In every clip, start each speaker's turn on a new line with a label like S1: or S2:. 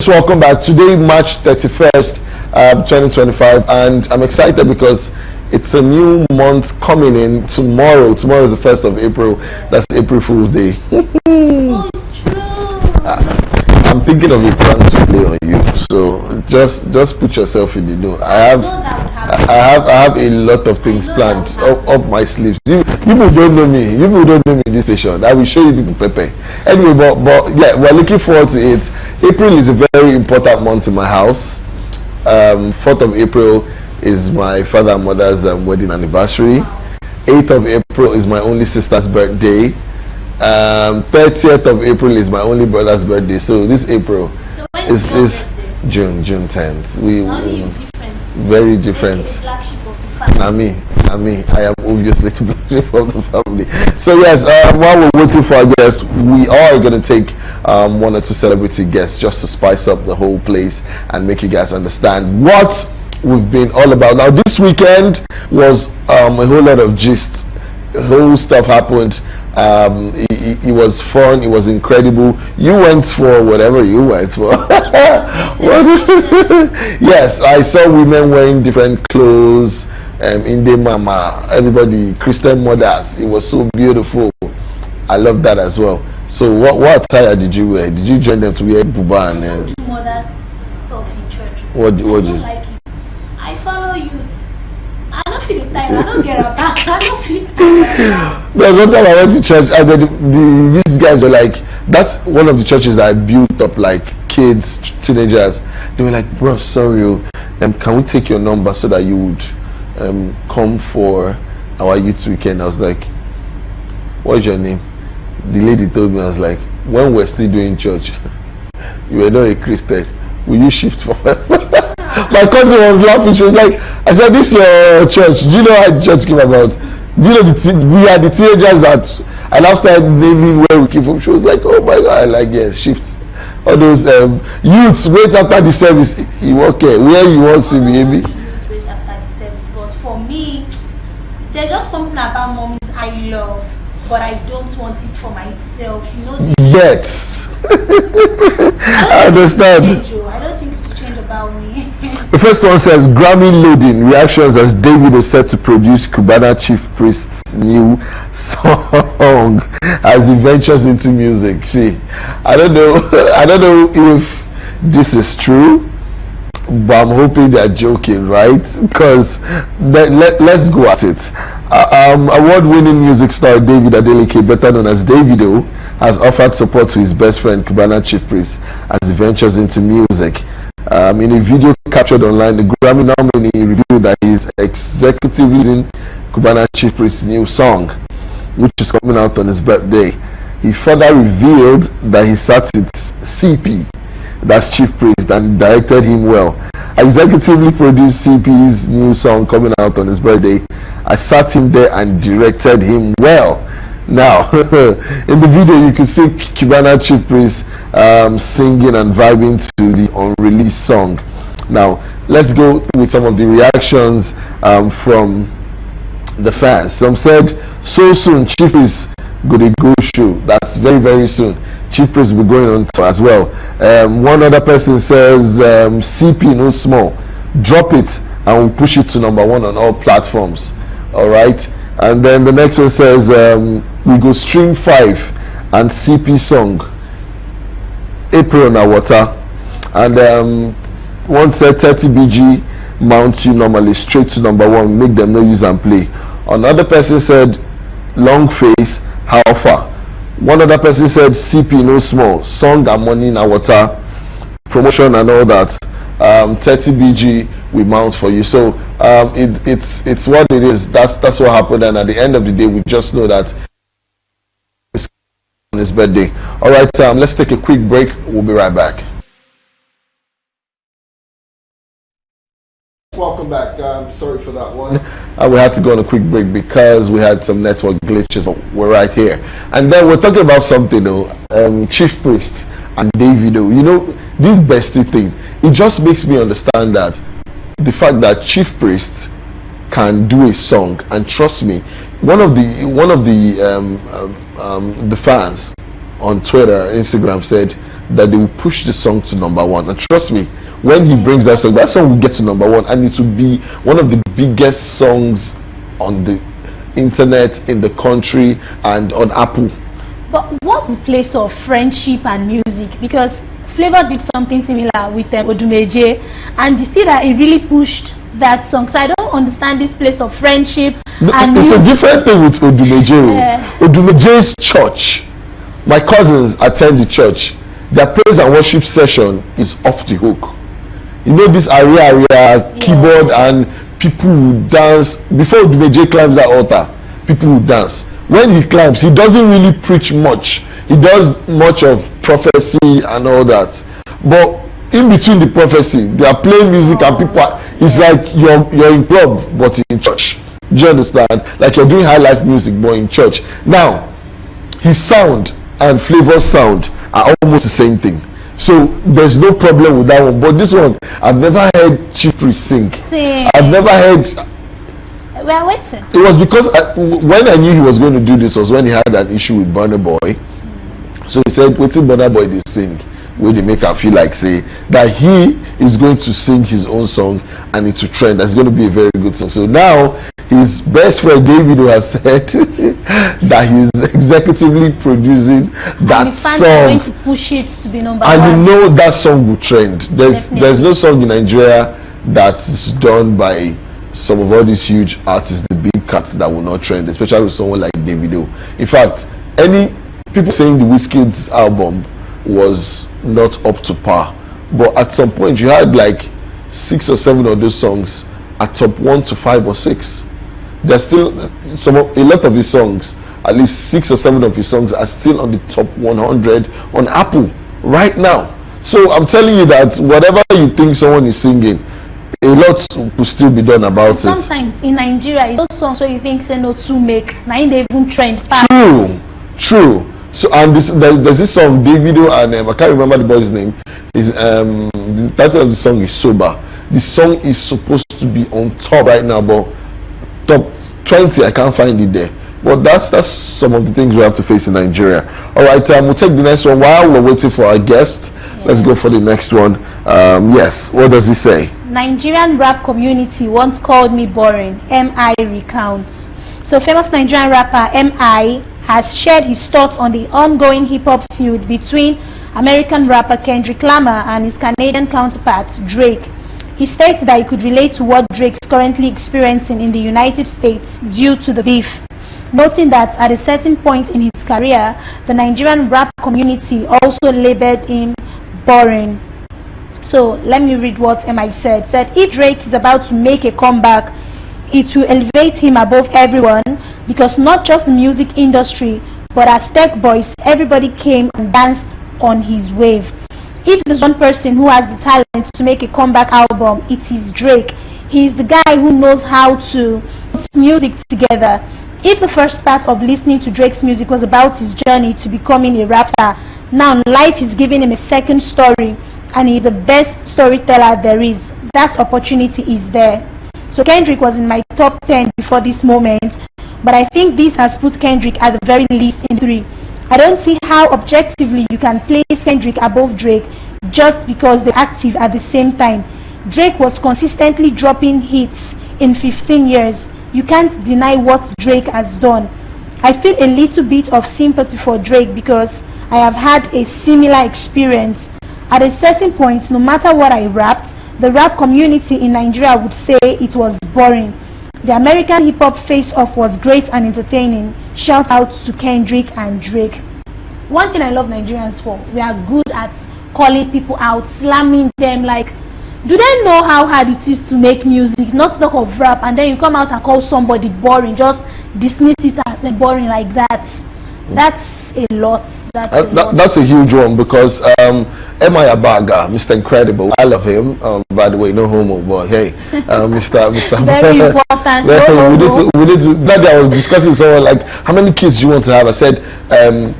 S1: Welcome back. Today, March 31st, 2025, and I'm excited because it's a new month coming in tomorrow. Tomorrow is the 1st of April. That's April Fool's Day.
S2: Oh, it's true.
S1: I'm thinking of a prank to play on you, so just put yourself in the know. I have a lot of things planned up my sleeves. You people don't know me. You people don't know me in this station. I will show you people Pepe. Anyway, but yeah, we're looking forward to it. April is a very important month in my house. 4th of April is my father and mother's wedding anniversary. 8th of April is my only sister's birthday. 30th of April is my only brother's birthday. So this April is June 10th. We very different. I am obviously the black sheep of the family. So yes, while we're waiting for our guests, we are going to take one or two celebrity guests just to spice up the whole place and make you guys understand what we've been all about. Now this weekend was a whole lot of gist. Whole stuff happened. It was fun. It was incredible. You went for whatever you went for. Yes, I saw women wearing different clothes. Inde mama, everybody, Christian mothers. It was so beautiful. I love that as well. So what attire did you wear? Did you join them to wear buba and
S2: mothers stuff in church?
S1: What did you
S2: like it? I follow you. I don't feel the time. I don't get up. I don't feel tired.
S1: There's one time I went to church and these guys were like, that's one of the churches that I built up like kids, teenagers. They were like, bro, sorry, can we take your number so that you would come for our youth weekend? I was like, what's your name? The lady told me, I was like, when we're still doing church, you were not a Christian, will you shift for my cousin was laughing. She was like, I said, this is your church. Do you know how the church came about? Do you know we are the teenagers that I now started naming where we came from. She was like, oh my god. I like, yes, shift. All those youths wait after the service. You okay? Where you want to see me, baby?
S2: Wait after the service, but for me, there's just something about mommies I love, but I don't want it for myself. You know.
S1: Yes. I understand.
S2: I don't think it will change about me.
S1: The first one says Grammy loading reactions as David is set to produce Cubana Chief Priest's new song as he ventures into music. See, I don't know if this is true, but I'm hoping they're joking, right? Because let's go at it. Award-winning music star David Adeleke, better known as Davido, has offered support to his best friend Cubana Chief Priest as he ventures into music. In a video captured online, the Grammy nominee revealed that he is executively using Cubana Chief Priest's new song, which is coming out on his birthday. He further revealed that he sat with CP, that's Chief Priest, and directed him well. I executively produced CP's new song coming out on his birthday. I sat him there and directed him well. Now, in the video, you can see Cubana Chief Priest singing and vibing to the unreleased song. Now, let's go with some of the reactions from the fans. Some said, so soon, Chief Priest go to go show. That's very, very soon. Chief Priest will be going on tour as well. One other person says, CP no small. Drop it and we'll push it to #1 on all platforms. All right. And then the next one says, we go stream 5 and CP song April na water. And one said 30 BG mount you normally straight to #1, make them no use and play. Another person said long face, how far? One other person said CP no small, song and money na water, promotion and all that. 30 BG we mount for you. So it's what it is. That's what happened, and at the end of the day we just know that it's on his birthday. All right, let's take a quick break. We'll be right back. Welcome back. Sorry for that one. We had to go on a quick break because we had some network glitches, but we're right here. And then we're talking about something though, Chief Priest and Davido. You know, this bestie thing, it just makes me understand that the fact that Chief Priest can do a song, and trust me, one of the fans on Twitter, Instagram said that they will push the song to #1. And trust me, when he brings that song will get to #1, and it will be one of the biggest songs on the internet, in the country, and on Apple.
S2: But what's the place of friendship and music? Because Flavor did something similar with Odumeje, and you see that he really pushed that song. So I don't understand this place of friendship and
S1: it's
S2: music.
S1: a different thing with Odumeje. Odumeje's church, my cousins attend the church. Their praise and worship session is off the hook. You know, this area keyboard, and people will dance. Before Odumeje climbs that altar, people will dance. When he climbs, he doesn't really preach much. He does much of prophecy and all that. But in between the prophecy, they are playing music, and people are, it's like you're in club but in church. Do you understand? Like you're doing high life music but in church. Now, his sound and Flavor's sound are almost the same thing. So there's no problem with that one. But this one, I've never heard Chief Priest sing. I've never heard.
S2: We are waiting.
S1: It was because when I knew he was going to do this was when he had an issue with Burna Boy. So he said, "What's Burna Boy they sing? Where they make her feel like say that he is going to sing his own song and it's a trend. That's going to be a very good song." So now his best friend David has said that he's executively producing that
S2: and the fans
S1: song.
S2: Are going to push it to be #1.
S1: And you know that song will trend. There's no song in Nigeria that's done by some of all these huge artists, the big cats, that will not trend, especially with someone like Davido. In fact, any people saying the Wizkid's album was not up to par, but at some point you had like 6 or 7 of those songs at top 1 to 5 or 6. There's still a lot of his songs, at least 6 or 7 of his songs are still on the top 100 on Apple right now. So I'm telling you that whatever you think someone is singing, a lot will still be done about it.
S2: Sometimes in Nigeria, it's those songs where you think say no to make, now they even trend past.
S1: True. So and there's this song Davido and I can't remember the boy's name. Is the title of the song is Sober. The song is supposed to be on top right now, but top 20 I can't find it there. But that's some of the things we have to face in Nigeria. All right, we'll take the next one while we're waiting for our guest. Let's go for the next one. Yes, what does he say?
S2: Nigerian rap community once called me boring. MI recounts. So famous Nigerian rapper MI has shared his thoughts on the ongoing hip-hop feud between American rapper Kendrick Lamar and his Canadian counterpart Drake. He states that he could relate to what Drake is currently experiencing in the United States due to the beef, noting that at a certain point in his career, the Nigerian rap community also labeled him boring. So let me read what MI said. Said, if Drake is about to make a comeback, it will elevate him above everyone, because not just the music industry, but as tech boys, everybody came and danced on his wave. If there's one person who has the talent to make a comeback album, it is Drake. He is the guy who knows how to put music together. If the first part of listening to Drake's music was about his journey to becoming a rap star, now life is giving him a second story, and he is the best storyteller there is. That opportunity is there. So Kendrick was in my top 10 before this moment, but I think this has put Kendrick at the very least in 3. I don't see how objectively you can place Kendrick above Drake just because they're active at the same time. Drake was consistently dropping hits in 15 years. You can't deny what Drake has done. I feel a little bit of sympathy for Drake because I have had a similar experience. At a certain point, no matter what I rapped, the rap community in Nigeria would say it was boring. The American hip-hop face-off was great and entertaining. Shout out to Kendrick and Drake. One thing I love Nigerians for, we are good at calling people out, slamming them. Like, do they know how hard it is to make music, not to talk of rap, and then you come out and call somebody boring, just dismiss it as boring like that? That's a lot.
S1: That's a huge one, because M.I. Abaga, Mr. Incredible, I love him. By the way, no homo, but hey, Mr.
S2: Very important.
S1: we need to. That day I was discussing with someone like, how many kids do you want to have? I said,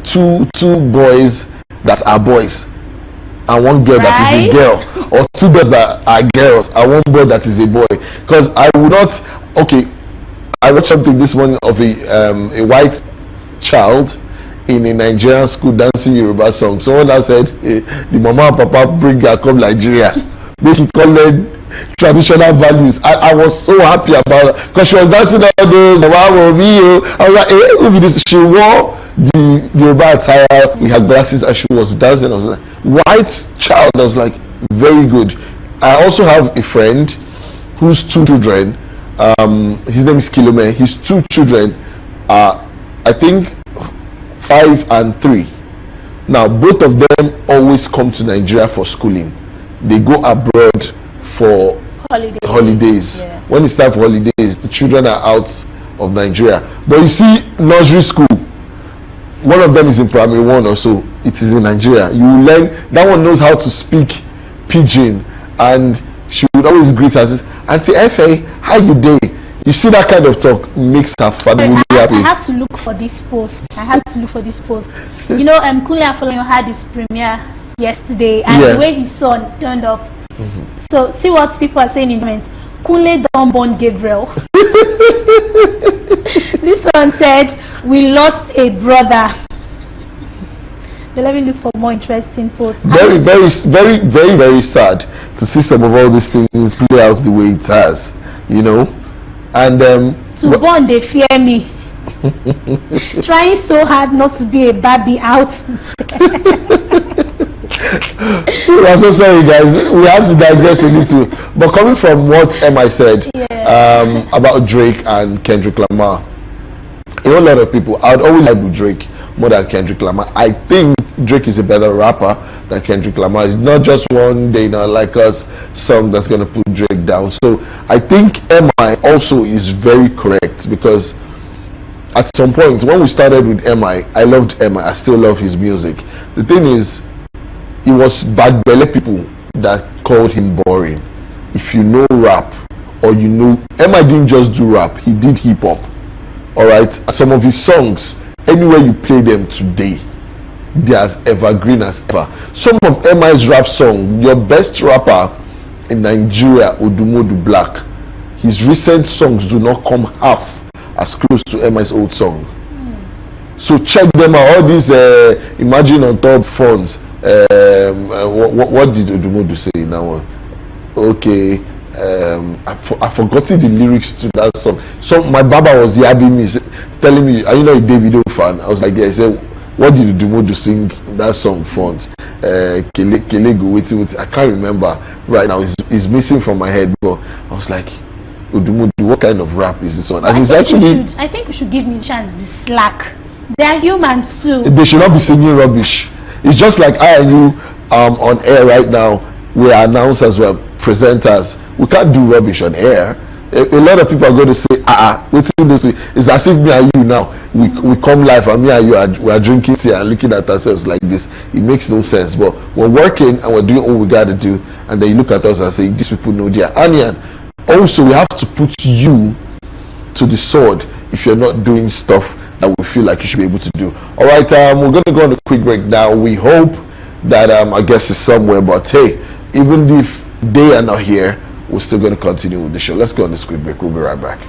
S1: two boys that are boys, and one girl that is a girl, or 2 girls that are girls, and 1 boy that is a boy. Because I would not. Okay, I read something this morning of a white child in a Nigerian school dancing Yoruba song. Someone else said, the mama and papa bring her come Nigeria, make it call it traditional values. I was so happy about it because she was dancing all those. I was like, who be this? She wore the Yoruba attire. We had glasses and she was dancing. I was like, white child. I was like, very good. I also have a friend whose 2 children, his name is Kilome. His 2 children are, I think, 5 and 3. Now both of them always come to Nigeria for schooling. They go abroad for holidays. Yeah. When it's time for holidays, the children are out of Nigeria. But you see, nursery school, one of them is in primary 1 or so. It is in Nigeria. You will learn. That one knows how to speak pidgin, and she would always greet us, Auntie Efe, how you doing? You see, that kind of talk makes her family happy.
S2: I had to look for this post. You know, Kunle Afolayan had his premiere yesterday, and the way his son turned up. So see what people are saying in comments. Kunle don born Gabriel. This one said, we lost a brother. But let me look for more interesting posts.
S1: Very sad to see some of all these things play out the way it has, you know. And
S2: to born, they fear me. Trying so hard not to be a baby out.
S1: So I'm so sorry, guys. We have to digress a little. But coming from what MI said about Drake and Kendrick Lamar, a whole lot of people, I'd always like Drake more than Kendrick Lamar. I think Drake is a better rapper than Kendrick Lamar. It's not just one day now like us song that's gonna put Drake down. So I think MI also is very correct, because at some point when we started with MI, I loved MI. I still love his music. The thing is, it was bad belly people that called him boring. If you know rap, or you know, MI didn't just do rap, he did hip hop. Alright, some of his songs, anywhere you play them today, they're as evergreen as ever. Some of MI's rap song, your best rapper in Nigeria, Odumodu Black, his recent songs do not come half as close to MI's old song. So check them out. All these Imagine on Top funds. What did Odumodu say in that one? Okay, I forgotten the lyrics to that song. So my baba was yabbing me, telling me, are you not a Davido fan? I was like, yeah. He said, what did Odumodu sing in that song fonts? Kele go waiting. I can't remember right now. It's missing from my head, but I was like, Odumodu, what kind of rap is this one? And I
S2: think we should give musicians the slack. They are humans too.
S1: They should not be singing rubbish. It's just like I and you on air right now. We are announcers, we are presenters. We can't do rubbish on air. A lot of people are going to say, what's in this? It's as if me and you now, we come live and me and you we are drinking tea and looking at ourselves like this. It makes no sense. But we're working and we're doing all we got to do. And then you look at us and say, these people know their onion. Also, we have to put you to the sword if you're not doing stuff that we feel like you should be able to do. All right, we're going to go on a quick break now. We hope that our guest is somewhere, but hey, even if they are not here, we're still going to continue with the show. Let's go on this quick break. We'll be right back.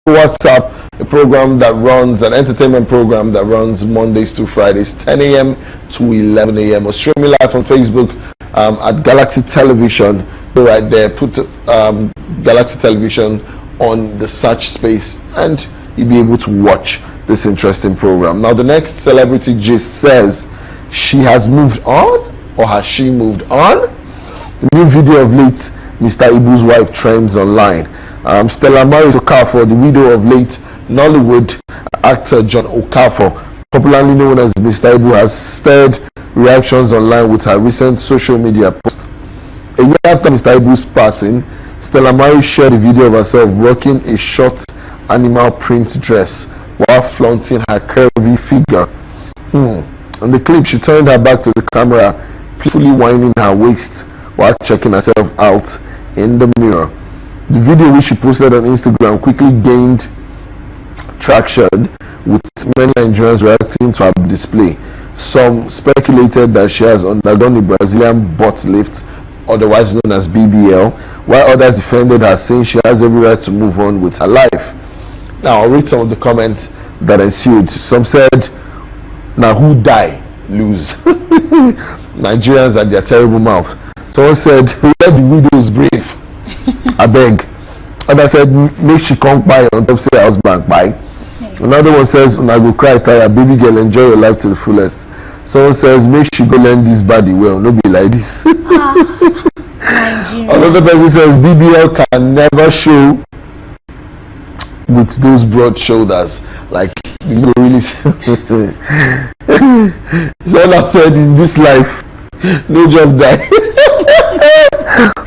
S1: WhatsApp, a program that runs, an entertainment program that runs Mondays to Fridays, 10 a.m. to 11 a.m. or streaming live on Facebook at Galaxy Television. Go right there, put Galaxy Television on the search space, and you'll be able to watch this interesting program. Now, the next celebrity gist says she has moved on, or has she moved on? The new video of late Mr. Ibu's wife trends online. Stella married Okafor, the widow of late Nollywood actor John Okafor, popularly known as Mr. Ibu, has stirred reactions online with her recent social media post. A year after Mr. Ibu's passing, Stella Mari shared a video of herself rocking a short animal print dress while flaunting her curvy figure. In the clip, she turned her back to the camera, playfully winding her waist while checking herself out in the mirror. The video, which she posted on Instagram, quickly gained traction, with many Nigerians reacting to her display. Some speculated that she has undergone a Brazilian butt lift, otherwise known as BBL, while others defended her, saying she has every right to move on with her life. Now, I'll read some of the comments that ensued. Some said, "Now who die, lose." Nigerians at their terrible mouth. Someone said, "Let the widows brave." I beg. Others said, "Make she come by on top say husband by." Another one says, "Una go cry tire, baby girl, enjoy your life to the fullest." Someone says, "Make she go learn this body well, no be like this." Another person says, "BBL can never show with those broad shoulders." Like, you know, really. So all I've said in this life, no just die.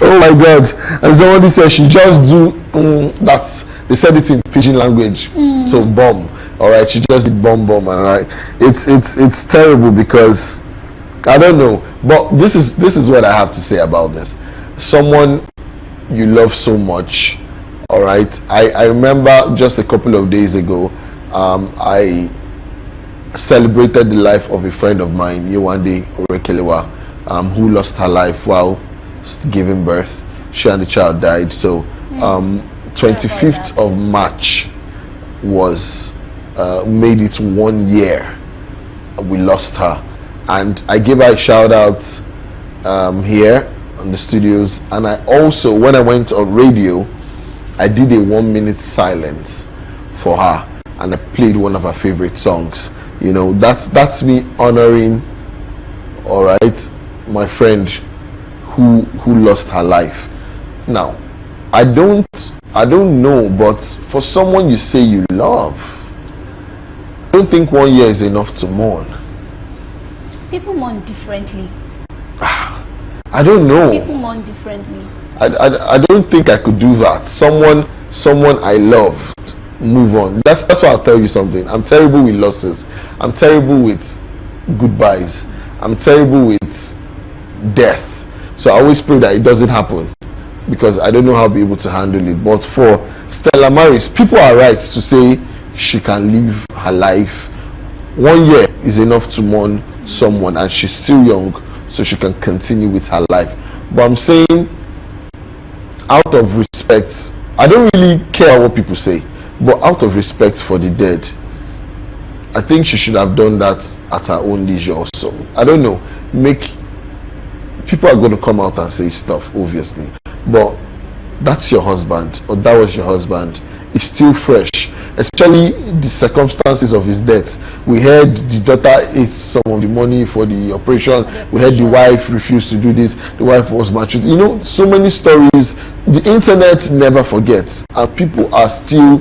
S1: Oh my God. And somebody said she just do that. They said it in pidgin language. So bomb. All right, she just did bomb. All right, it's terrible because I don't know, but this is what I have to say about this. Someone you love so much. All right, I remember just a couple of days ago, I celebrated the life of a friend of mine, Yewande Orekelewa, who lost her life while giving birth. She and the child died. So 25th of March was made it 1 year we lost her, and I gave her a shout out here on the studios. And I also, when I went on radio, I did a 1 minute silence for her, and I played one of her favorite songs. You know, that's me honoring, all right, my friend who lost her life. Now, I don't know, but for someone you say you love, I don't think 1 year is enough to mourn.
S2: People mourn differently.
S1: I don't know.
S2: People mourn differently.
S1: I don't think I could do that. Someone I loved, move on. That's why I'll tell you something. I'm terrible with losses. I'm terrible with goodbyes. I'm terrible with death. So I always pray that it doesn't happen, because I don't know how to be able to handle it. But for Stella Maris, people are right to say she can live her life. 1 year is enough to mourn someone, and she's still young, so she can continue with her life. But I'm saying, out of respect, I don't really care what people say, but out of respect for the dead, I think she should have done that at her own leisure also. I don't know, people are going to come out and say stuff, obviously, but that's your husband, or that was your husband. It's still fresh, especially the circumstances of his death. We heard the daughter ate some of the money for the operation. We heard the wife refused to do this. The wife was maltreated. You know, so many stories. The internet never forgets, and people are still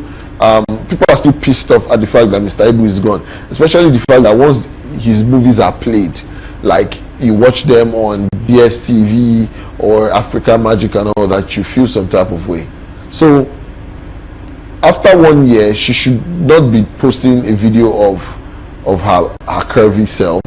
S1: pissed off at the fact that Mr. Ibu is gone. Especially the fact that once his movies are played, like you watch them on DSTV or Africa Magic and all that, you feel some type of way. So after 1 year, she should not be posting a video of her curvy self.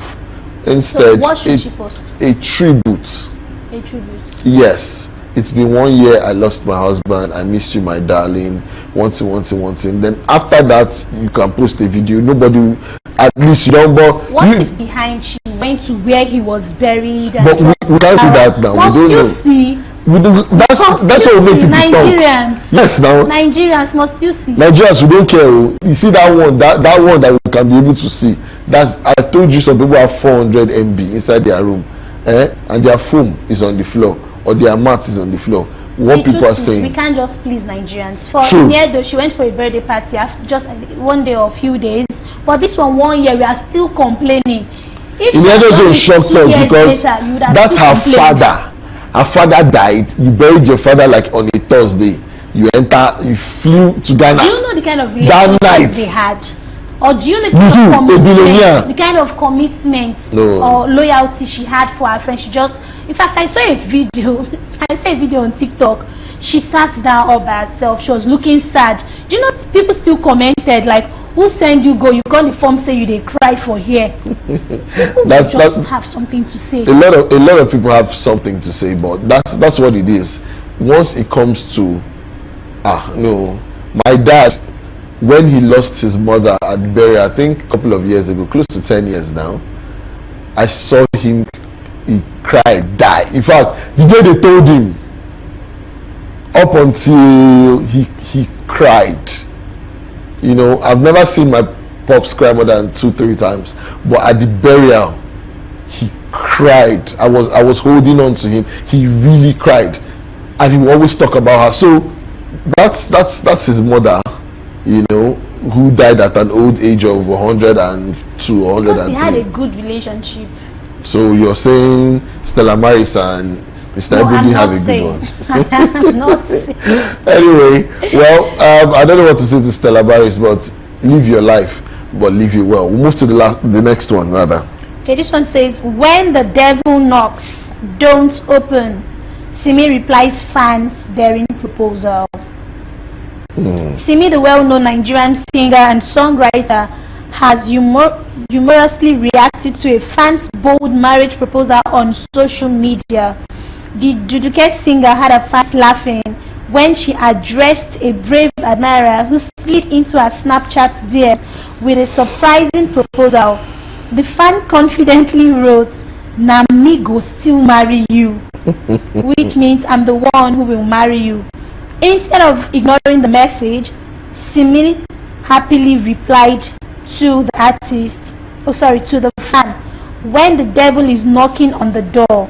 S1: Instead,
S2: so what should she post?
S1: A tribute.
S2: A tribute.
S1: Yes. It's been 1 year, I lost my husband, I miss you, my darling, one thing. Then after that, you can post a video. Nobody, at least you don't. But
S2: what if behind she went to where he was buried? And
S1: but we can't see that now.
S2: Must
S1: we don't
S2: you
S1: know.
S2: See?
S1: That's what will make people
S2: Nigerians
S1: talk. Yes, now
S2: Nigerians must you see.
S1: Nigerians, we don't care. You see that one that we can be able to see. That's, I told you, some people have 400 MB inside their room, and their phone is on the floor, or their mat is on the floor. What people are saying.
S2: We can't just please Nigerians. For Iniedo, she went for a birthday party after just 1 day or a few days. But this 1 year, we are still complaining. Iniedo
S1: is shocked us because that's her father. her father died, you buried your father like on a Thursday, you flew to Ghana.
S2: Do you know the kind of
S1: that
S2: relationship
S1: night
S2: they had? Or do you know the kind of commitment or loyalty she had for her friend? She just, in fact, I saw a video on TikTok. She sat down all by herself. She was looking sad. Do you know people still commented like, who send you go? You got the form say you they cry for here. Just have something to say.
S1: A lot of people have something to say, but that's what it is. Once it comes to my dad, when he lost his mother at burial, I think a couple of years ago, close to 10 years now, I saw him, he cried, die. In fact, the day they told him, up until he cried. You know, I've never seen my pops cry more than 2-3 times, but at the burial, he cried. I was holding on to him. He really cried, and he would always talk about her. So that's his mother, you know, who died at an old age of 102 or 103.
S2: Because they had a good relationship.
S1: So you're saying Stella Maris and Mr. Ebony have a good one?
S2: I'm not saying.
S1: Anyway, well, I don't know what to say to Stella Maris, but live your life, but live it well. We'll move to the next one, rather.
S2: Okay, this one says, when the devil knocks, don't open. Simi replies fans daring proposal. Simi, the well-known Nigerian singer and songwriter, has humorously reacted to a fan's bold marriage proposal on social media. The Duduke singer had her fans laughing when she addressed a brave admirer who slid into her Snapchat DMs with a surprising proposal. The fan confidently wrote, "Na me go still marry you," which means I'm the one who will marry you. Instead of ignoring the message, Simi happily replied to the to the fan, "When the devil is knocking on the door,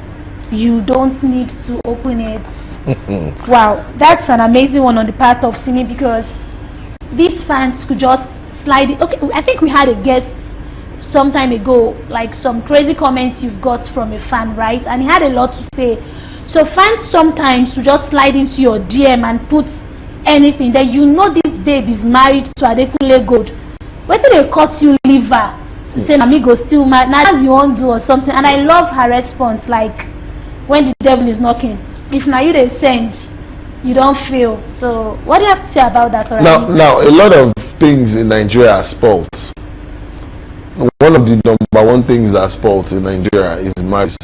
S2: you don't need to open it." Wow, that's an amazing one on the part of Simi, because these fans could just slide it. Okay, I think we had a guest some time ago, like some crazy comments you've got from a fan, right? And he had a lot to say. So fans sometimes will just slide into your DM and put anything that you know this babe is married to Adekunle Gold. Wait till they cut you liver to say amigo still married. Now as you won't do or something. And I love her response, like, when the devil is knocking, if now you they send, you don't feel. So what do you have to say about that?
S1: Now a lot of things in Nigeria are spoilt. One of the number one things that are spoilt in Nigeria is marriage.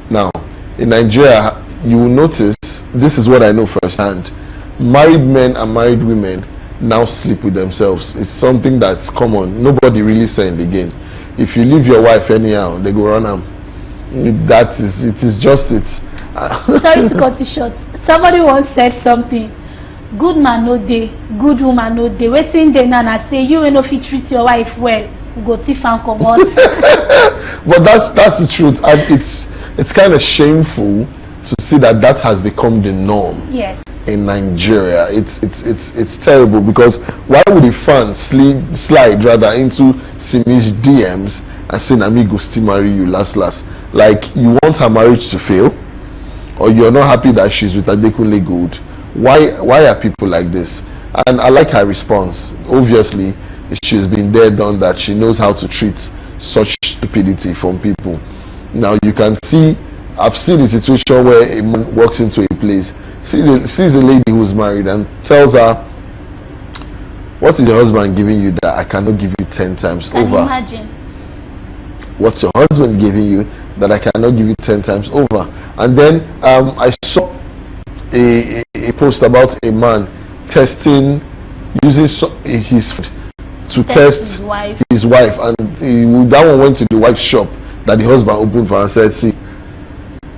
S1: Now in Nigeria, you will notice, this is what I know firsthand, married men and married women now sleep with themselves. It's something that's common. Nobody really send again. If you leave your wife anyhow, they go run them. It is just it.
S2: Sorry to cut you short. Somebody once said something. Good man no day, good woman no day. Waiting there and say you know if you treat your wife well, go thief and come out.
S1: But that's the truth, and it's kind of shameful to see that has become the norm.
S2: Yes.
S1: In Nigeria, it's terrible, because why would a fan slide rather into Simi's DMs and say "Amigo still marry you last"? Like, you want her marriage to fail, or you're not happy that she's with Adekunle Gold? Why are people like this? And I like her response. Obviously, she's been there, done that. She knows how to treat such stupidity from people. Now you can see, I've seen a situation where a man walks into a place, sees a lady who's married, and tells her, "What is your husband giving you that I cannot give you 10 times over?"
S2: Can you imagine?
S1: What's your husband giving you that I cannot give you 10 times over? And then I saw a post about a man using his food to test his wife, and that one went to the wife's shop that the husband opened for and said, "See,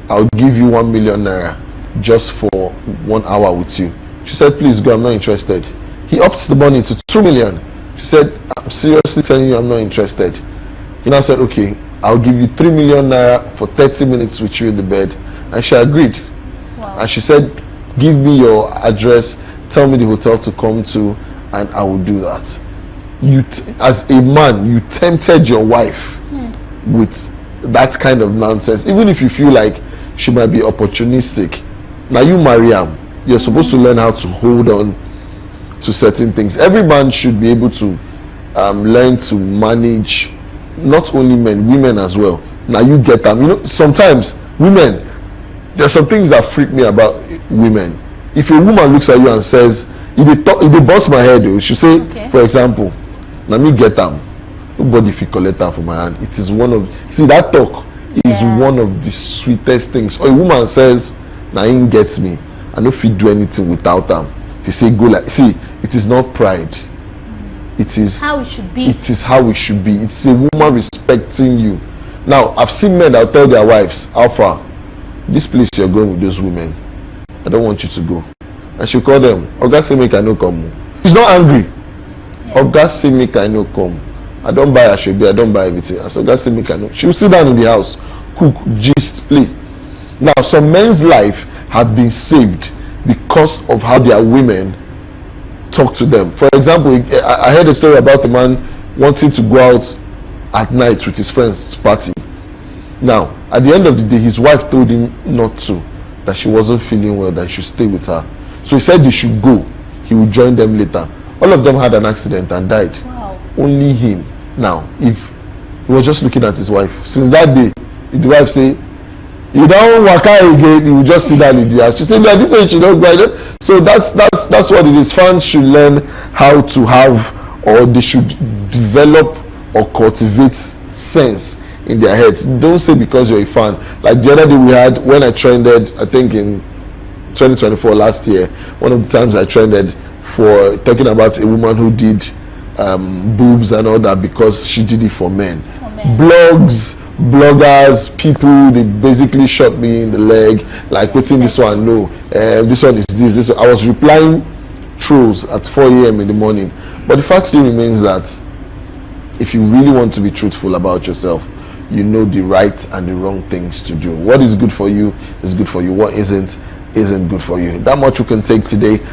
S1: I'll give you 1 million naira just for 1 hour with you." She said, "Please go, I'm not interested." He upped the money to 2 million. She said, "I'm seriously telling you, I'm not interested." He now said, "Okay, I'll give you 3 million naira for 30 minutes with you in the bed." And she agreed.
S2: Wow.
S1: And she said, "Give me your address, tell me the hotel to come to, and I will do that." As a man, you tempted your wife with that kind of nonsense. Even if you feel like she might be opportunistic. Now you marry am, you're supposed to learn how to hold on to certain things. Every man should be able to learn to manage not only men, women as well. Now you get them. You know, sometimes women, there's some things that freak me about women. If a woman looks at you and says, if they bust my head, she say, okay, for example, let me get them. Nobody fit collect that from my hand. It is one of, see, that talk is one of the sweetest things. Or a woman says, now him gets me, I no fit do anything without them. He say go like, see, it is not pride. It is
S2: how it should be.
S1: It is how it should be. It's a woman respecting you. Now, I've seen men that tell their wives, Alpha, this place you're going with those women, I don't want you to go. And she'll call them, Oga say make I no come. She's not angry. Oga say make I no come. I don't buy a shobi, I don't buy everything. I said, Oga say make I no. She'll sit down in the house, cook, gist, play. Now, some men's life have been saved because of how their women talk to them. For example, I heard a story about a man wanting to go out at night with his friends to party. Now, at the end of the day, his wife told him not to, that she wasn't feeling well, that he should stay with her. So he said he should go. He would join them later. All of them had an accident and died.
S2: Wow.
S1: Only him. Now, if he was just looking at his wife, since that day, the wife say, you don't work out again, you will just sit down in the house. She said, no, this is you don't go. So that's what it is. Fans should learn how to have, or they should develop or cultivate sense in their heads. Don't say because you're a fan. Like the other day we had, when I trended, I think in 2024 last year, one of the times I trended for talking about a woman who did boobs and all that because she did it for men. Bloggers, people, they basically shot me in the leg, like putting this one, no, this one is this one. I was replying trolls at 4 a.m. in the morning. But the fact still remains that if you really want to be truthful about yourself, you know the right and the wrong things to do. What is good for you is good for you. What isn't good for you. That much you can take today.